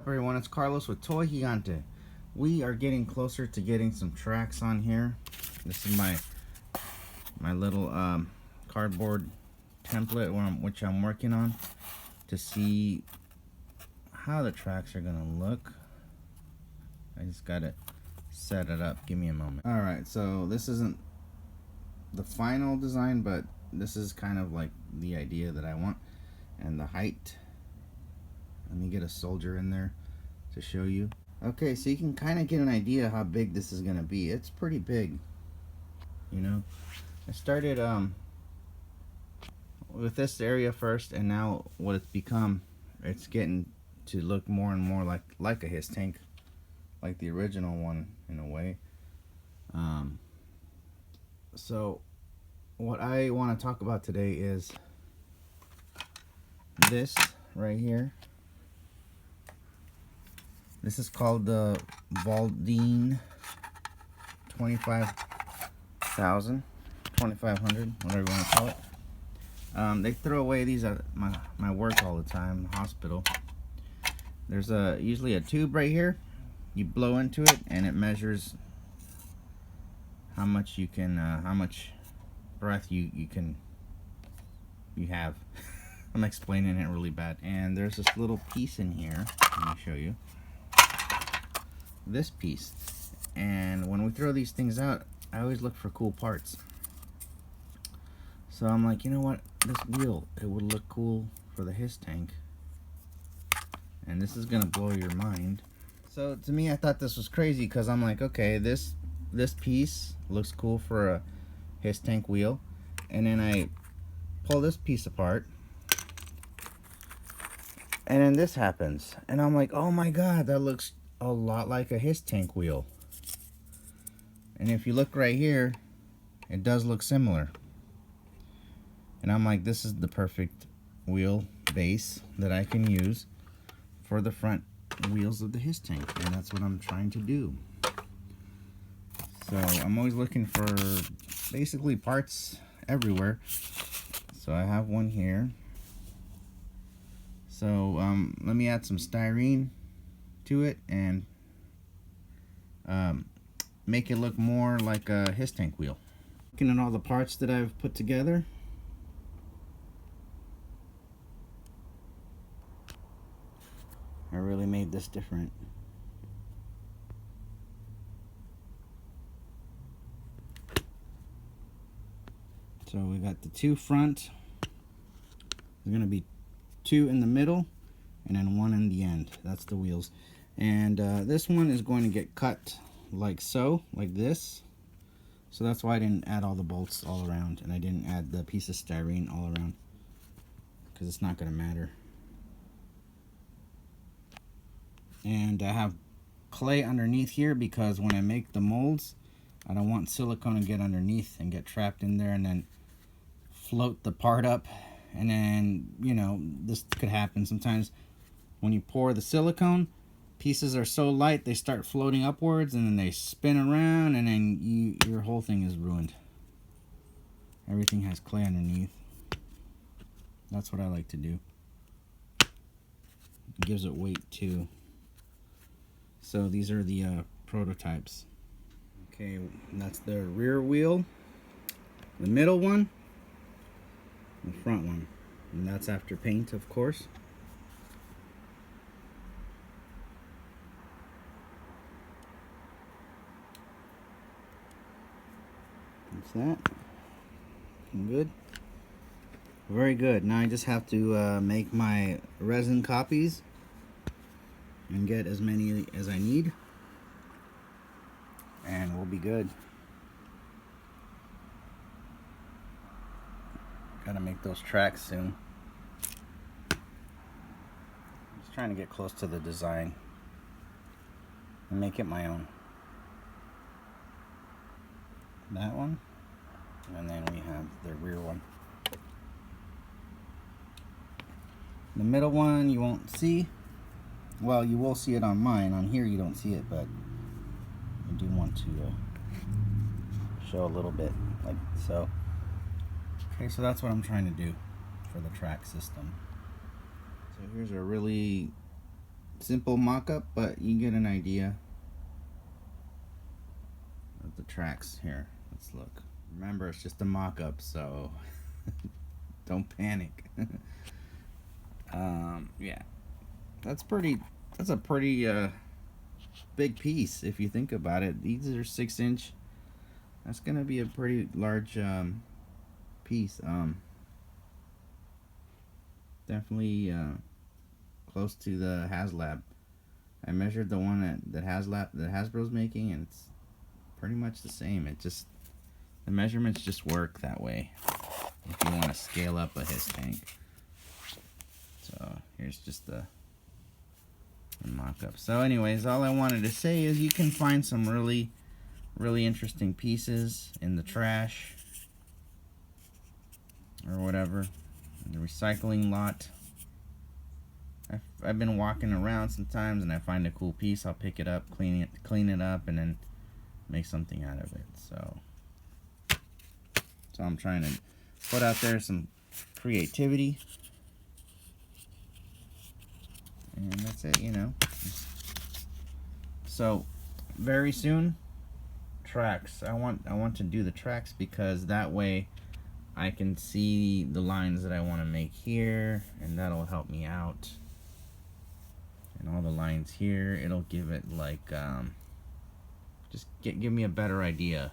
Everyone, it's Carlos with Toy Gigante. We are getting closer to getting some tracks on here. This is my little cardboard template which I'm working on to see how the tracks are gonna look. I just gotta set it up. Give me a moment. Alright, so this isn't the final design, but this is kind of like the idea that I want, and the height. Let me get a soldier in there to show you. Okay, so you can kind of get an idea how big this is gonna be. It's pretty big, you know. I started with this area first, and now what it's become, it's getting to look more and more like a HISS tank, like the original one in a way. So what I want to talk about today is this right here. This is called the Valdine 25,000, 2,500, whatever you want to call it. They throw away these at my work all the time, the hospital. There's usually a tube right here. You blow into it, and it measures how much you can, how much breath you have. I'm explaining it really bad. And there's this little piece in here. Let me show you. This piece, and when we throw these things out, I always look for cool parts. So I'm like, you know what, this wheel, it would look cool for the HISS tank, and this is gonna blow your mind. So to me, I thought this was crazy because I'm like, okay, this piece looks cool for a HISS tank wheel, and then I pull this piece apart, and then this happens, and I'm like, oh my god, that looks a lot like a HISS tank wheel. And if you look right here, it does look similar. And I'm like, this is the perfect wheel base that I can use for the front wheels of the HISS tank, and that's what I'm trying to do. So I'm always looking for basically parts everywhere. So I have one here. So let me add some styrene to it and make it look more like a HISS tank wheel. Looking at all the parts that I've put together, I really made this different. So we got the two front. There's gonna be two in the middle and then one in the end. That's the wheels. And this one is going to get cut like so, like this. So that's why I didn't add all the bolts all around, and I didn't add the piece of styrene all around, because it's not going to matter. And I have clay underneath here because when I make the molds, I don't want silicone to get underneath and get trapped in there and then float the part up. And then, you know, this could happen sometimes when you pour the silicone. Pieces are so light they start floating upwards, and then they spin around, and then your whole thing is ruined. Everything has clay underneath. That's what I like to do. It gives it weight too. So these are the prototypes. Okay, that's the rear wheel, the middle one, the front one, and that's after paint, of course. That's that. Good. Very good. Now I just have to make my resin copies and get as many as I need, and we'll be good. Gotta make those tracks soon. Just trying to get close to the design and make it my own. That one, and then we have the rear one. The middle one you won't see. Well, you will see it on mine. On here you don't see it, but I do want to show a little bit, like so. Okay, so that's what I'm trying to do for the track system. So here's a really simple mock-up, but you get an idea of the tracks here. Let's look. Remember, it's just a mock-up, so don't panic. Yeah, that's a pretty big piece if you think about it. These are 6-inch. That's gonna be a pretty large piece. Definitely close to the HasLab. I measured the one that Hasbro's making, and it's pretty much the same. The measurements just work that way if you want to scale up a HISS tank. So here's just the mock-up. So anyways, all I wanted to say is you can find some really interesting pieces in the trash or whatever, in the recycling lot. I've been walking around sometimes and I find a cool piece. I'll pick it up, clean it up, and then make something out of it. So I'm trying to put out there some creativity, and that's it, you know. So very soon, tracks. I want to do the tracks because that way I can see the lines that I want to make here, and that'll help me out. And all the lines here, it'll give it like just give me a better idea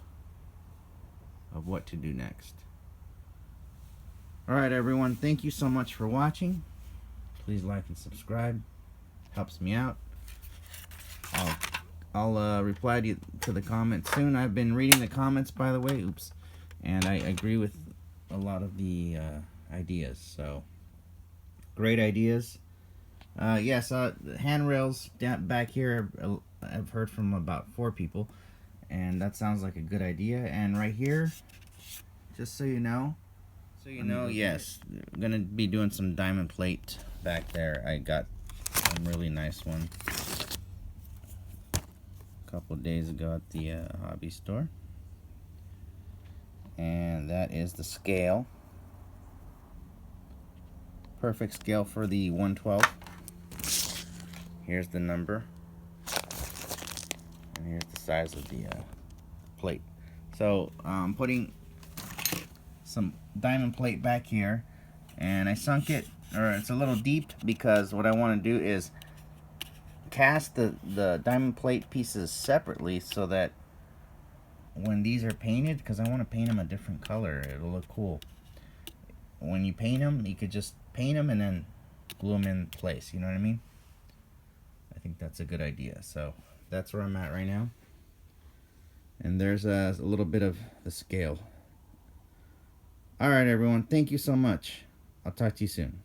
of what to do next. Alright everyone, thank you so much for watching. Please like and subscribe, helps me out. I'll reply to the comments soon. I've been reading the comments, by the way. Oops. And I agree with a lot of the ideas. So great ideas. Yes, handrails down back here, I've heard from about 4 people, and that sounds like a good idea. And right here, just so you know, yes, I'm gonna be doing some diamond plate back there. I got a really nice one a couple of days ago at the hobby store, and that is the scale. Perfect scale for the 112. Here's the number, and here's the size of the plate. So I'm putting some diamond plate back here, and I sunk it, or it's a little deep, because what I want to do is cast the diamond plate pieces separately so that when these are painted, because I want to paint them a different color, it'll look cool. When you paint them, you could just paint them and then glue them in place, you know what I mean? I think that's a good idea. So that's where I'm at right now. And there's a little bit of the scale. Alright everyone, thank you so much. I'll talk to you soon.